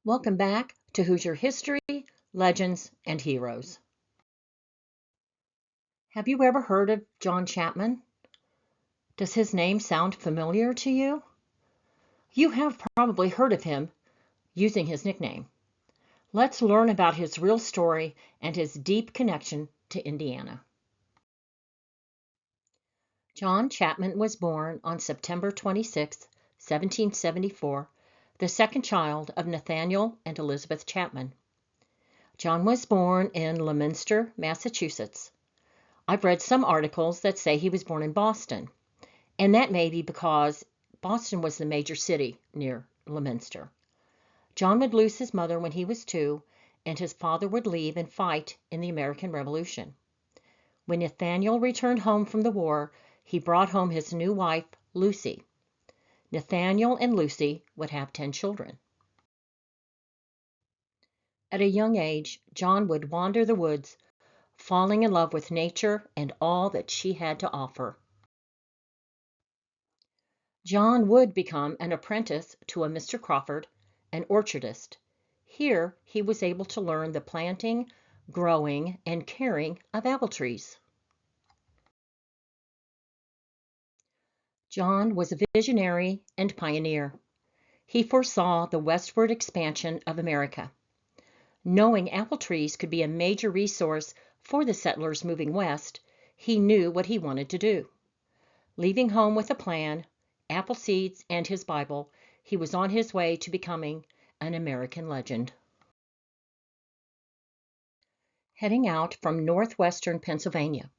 Welcome back to Hoosier History, Legends, and Heroes. Have you ever heard of John Chapman? Does his name sound familiar to you? You have probably heard of him using his nickname. Let's learn about his real story and his deep connection to Indiana. John Chapman was born on September 26, 1774, the second child of Nathaniel and Elizabeth Chapman. John was born in Leominster, Massachusetts. I've read some articles that say he was born in Boston, and that may be because Boston was the major city near Leominster. John would lose his mother when he was 2, and his father would leave and fight in the American Revolution. When Nathaniel returned home from the war, he brought home his new wife, Lucy. Nathaniel and Lucy would have 10 children. At a young age, John would wander the woods, falling in love with nature and all that she had to offer. John would become an apprentice to a Mr. Crawford, an orchardist. Here he was able to learn the planting, growing, and caring of apple trees. John was a visionary and pioneer. He foresaw the westward expansion of America. Knowing apple trees could be a major resource for the settlers moving west, he knew what he wanted to do. Leaving home with a plan, apple seeds, and his Bible, he was on his way to becoming an American legend. Heading out from northwestern Pennsylvania,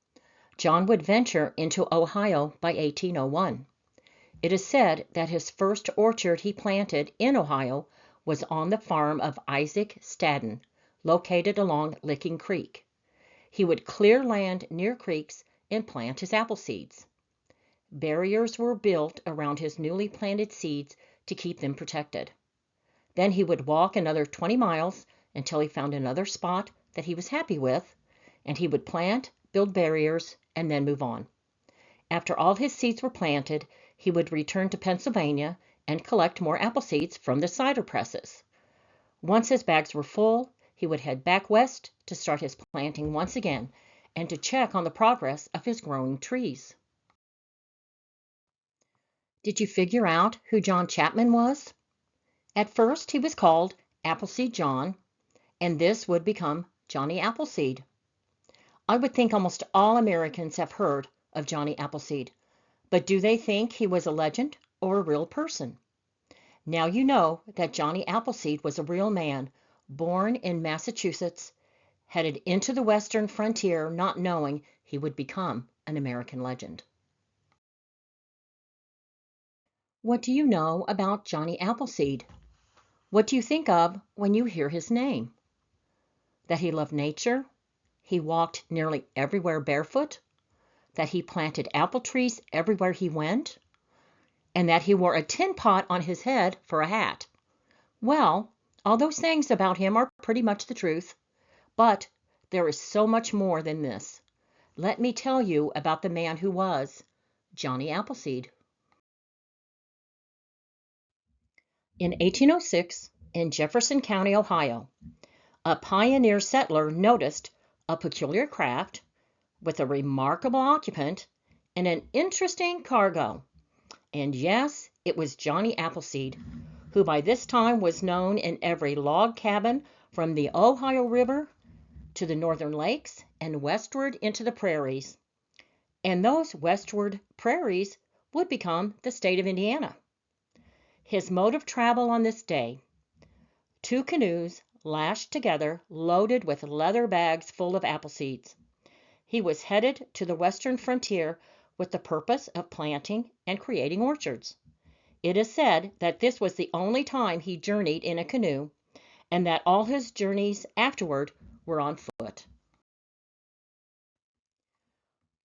John would venture into Ohio by 1801. It is said that his first orchard he planted in Ohio was on the farm of Isaac Stadden, located along Licking Creek. He would clear land near creeks and plant his apple seeds. Barriers were built around his newly planted seeds to keep them protected. Then he would walk another 20 miles until he found another spot that he was happy with, and he would plant, build barriers, and then move on. After all his seeds were planted, he would return to Pennsylvania and collect more apple seeds from the cider presses. Once his bags were full, he would head back west to start his planting once again and to check on the progress of his growing trees. Did you figure out who John Chapman was? At first, he was called Appleseed John, and this would become Johnny Appleseed. I would think almost all Americans have heard of Johnny Appleseed, but do they think he was a legend or a real person? Now you know that Johnny Appleseed was a real man, born in Massachusetts, headed into the western frontier not knowing he would become an American legend. What do you know about Johnny Appleseed? What do you think of when you hear his name? That he loved nature, he walked nearly everywhere barefoot, that he planted apple trees everywhere he went, and that he wore a tin pot on his head for a hat. Well, all those things about him are pretty much the truth, but there is so much more than this. Let me tell you about the man who was Johnny Appleseed. In 1806, in Jefferson County, Ohio, a pioneer settler noticed a peculiar craft with a remarkable occupant and an interesting cargo. And yes, it was Johnny Appleseed, who by this time was known in every log cabin from the Ohio River to the northern lakes and westward into the prairies. And those westward prairies would become the state of Indiana. His mode of travel on this day: 2 canoes lashed together, loaded with leather bags full of apple seeds. He was headed to the western frontier with the purpose of planting and creating orchards. It is said that this was the only time he journeyed in a canoe, and that all his journeys afterward were on foot.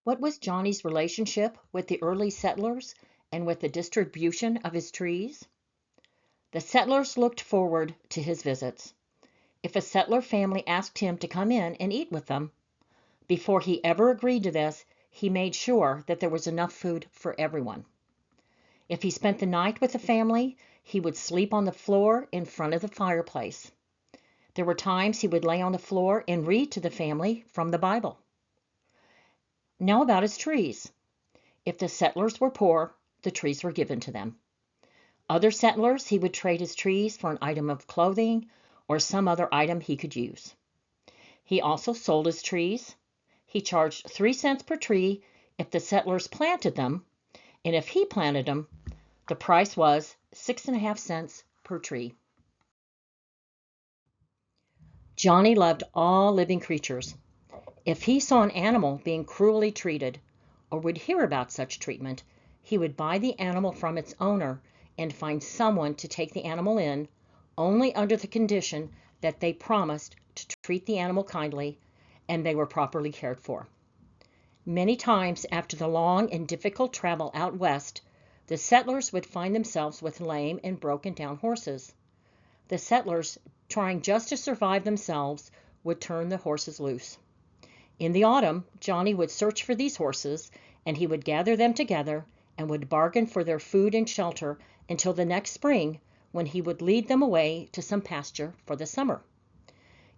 What was Johnny's relationship with the early settlers and with the distribution of his trees? The settlers looked forward to his visits. If a settler family asked him to come in and eat with them, before he ever agreed to this, he made sure that there was enough food for everyone. If he spent the night with the family, he would sleep on the floor in front of the fireplace. There were times he would lay on the floor and read to the family from the Bible. Now about his trees. If the settlers were poor, the trees were given to them. Other settlers, he would trade his trees for an item of clothing or some other item he could use. He also sold his trees. He charged 3 cents per tree if the settlers planted them, and if he planted them, the price was 6.5 cents per tree. Johnny loved all living creatures. If he saw an animal being cruelly treated, or would hear about such treatment, he would buy the animal from its owner and find someone to take the animal in, only under the condition that they promised to treat the animal kindly and they were properly cared for. Many times after the long and difficult travel out west, the settlers would find themselves with lame and broken down horses. The settlers, trying just to survive themselves, would turn the horses loose. In the autumn, Johnny would search for these horses, and he would gather them together and would bargain for their food and shelter until the next spring, when he would lead them away to some pasture for the summer.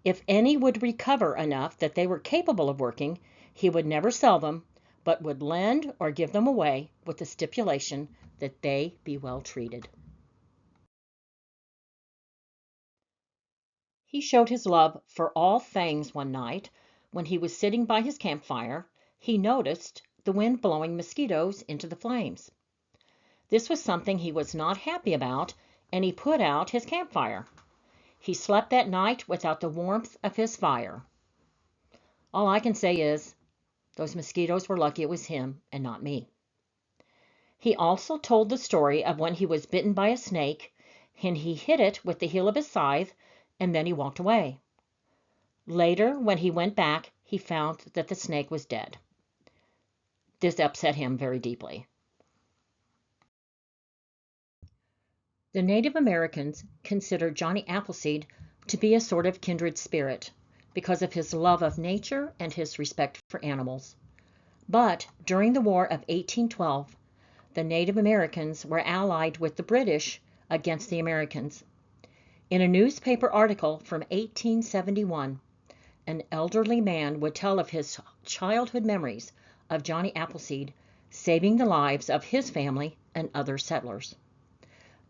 If any would recover enough that they were capable of working, he would never sell them, but would lend or give them away with the stipulation that they be well treated. He showed his love for all things one night when he was sitting by his campfire. He noticed the wind blowing mosquitoes into the flames. This was something he was not happy about, and he put out his campfire. He slept that night without the warmth of his fire. All I can say is, those mosquitoes were lucky it was him and not me. He also told the story of when he was bitten by a snake, and he hit it with the heel of his scythe, and then he walked away. Later, when he went back, he found that the snake was dead. This upset him very deeply. The Native Americans considered Johnny Appleseed to be a sort of kindred spirit because of his love of nature and his respect for animals. But during the War of 1812, the Native Americans were allied with the British against the Americans. In a newspaper article from 1871, an elderly man would tell of his childhood memories of Johnny Appleseed saving the lives of his family and other settlers.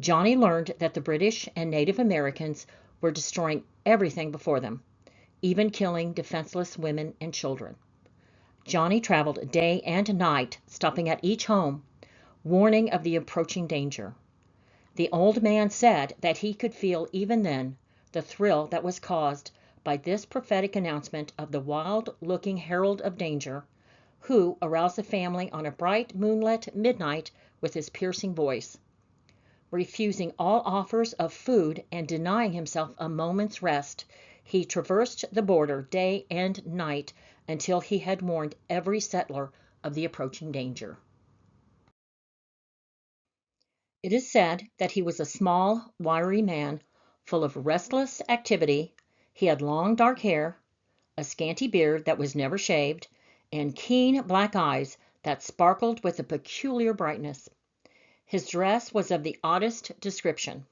Johnny learned that the British and Native Americans were destroying everything before them, even killing defenseless women and children. Johnny traveled day and night, stopping at each home, warning of the approaching danger. The old man said that he could feel even then the thrill that was caused by this prophetic announcement of the wild-looking herald of danger, who aroused the family on a bright moonlit midnight with his piercing voice. Refusing all offers of food and denying himself a moment's rest, he traversed the border day and night until he had warned every settler of the approaching danger. It is said that he was a small, wiry man, full of restless activity. He had long dark hair, a scanty beard that was never shaved, and keen black eyes that sparkled with a peculiar brightness. His dress was of the oddest description.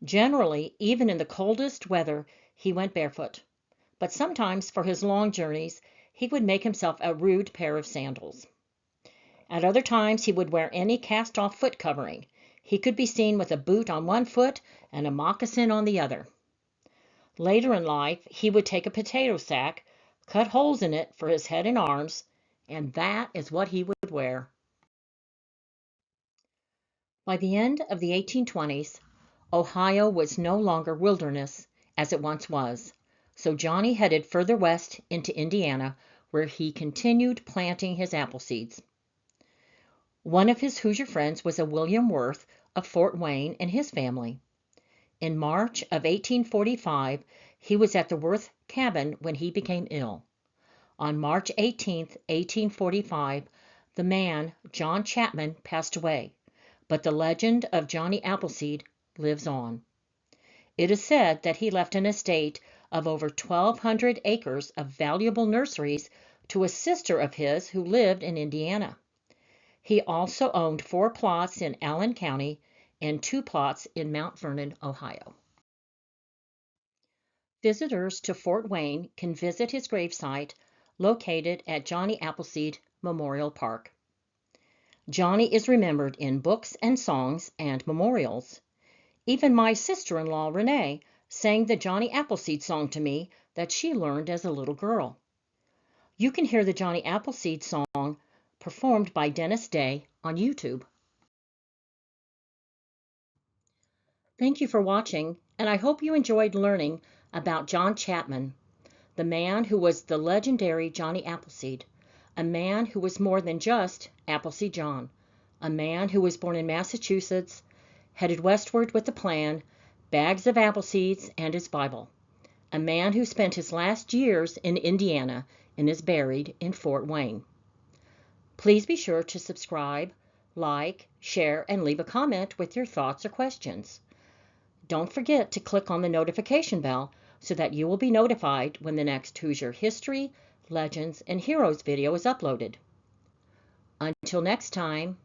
Generally, even in the coldest weather, he went barefoot, but sometimes for his long journeys he would make himself a rude pair of sandals. At other times he would wear any cast-off foot covering. He could be seen with a boot on one foot and a moccasin on the other. Later in life, he would take a potato sack, cut holes in it for his head and arms, and that is what he would wear. By the end of the 1820s, Ohio was no longer wilderness as it once was, so Johnny headed further west into Indiana, where he continued planting his apple seeds. One of his Hoosier friends was a William Worth of Fort Wayne and his family. In March of 1845, he was at the Worth cabin when he became ill. On March 18, 1845, the man, John Chapman, passed away, but the legend of Johnny Appleseed lives on. It is said that he left an estate of over 1,200 acres of valuable nurseries to a sister of his who lived in Indiana. He also owned 4 plots in Allen County and 2 plots in Mount Vernon, Ohio. Visitors to Fort Wayne can visit his gravesite located at Johnny Appleseed Memorial Park. Johnny is remembered in books and songs and memorials. Even my sister-in-law, Renee, sang the Johnny Appleseed song to me that she learned as a little girl. You can hear the Johnny Appleseed song performed by Dennis Day on YouTube. Thank you for watching, and I hope you enjoyed learning about John Chapman, the man who was the legendary Johnny Appleseed, a man who was more than just Appleseed John, a man who was born in Massachusetts, headed westward with a plan, bags of apple seeds, and his Bible, a man who spent his last years in Indiana and is buried in Fort Wayne. Please be sure to subscribe, like, share, and leave a comment with your thoughts or questions. Don't forget to click on the notification bell so that you will be notified when the next Hoosier History, Legends, and Heroes video is uploaded. Until next time,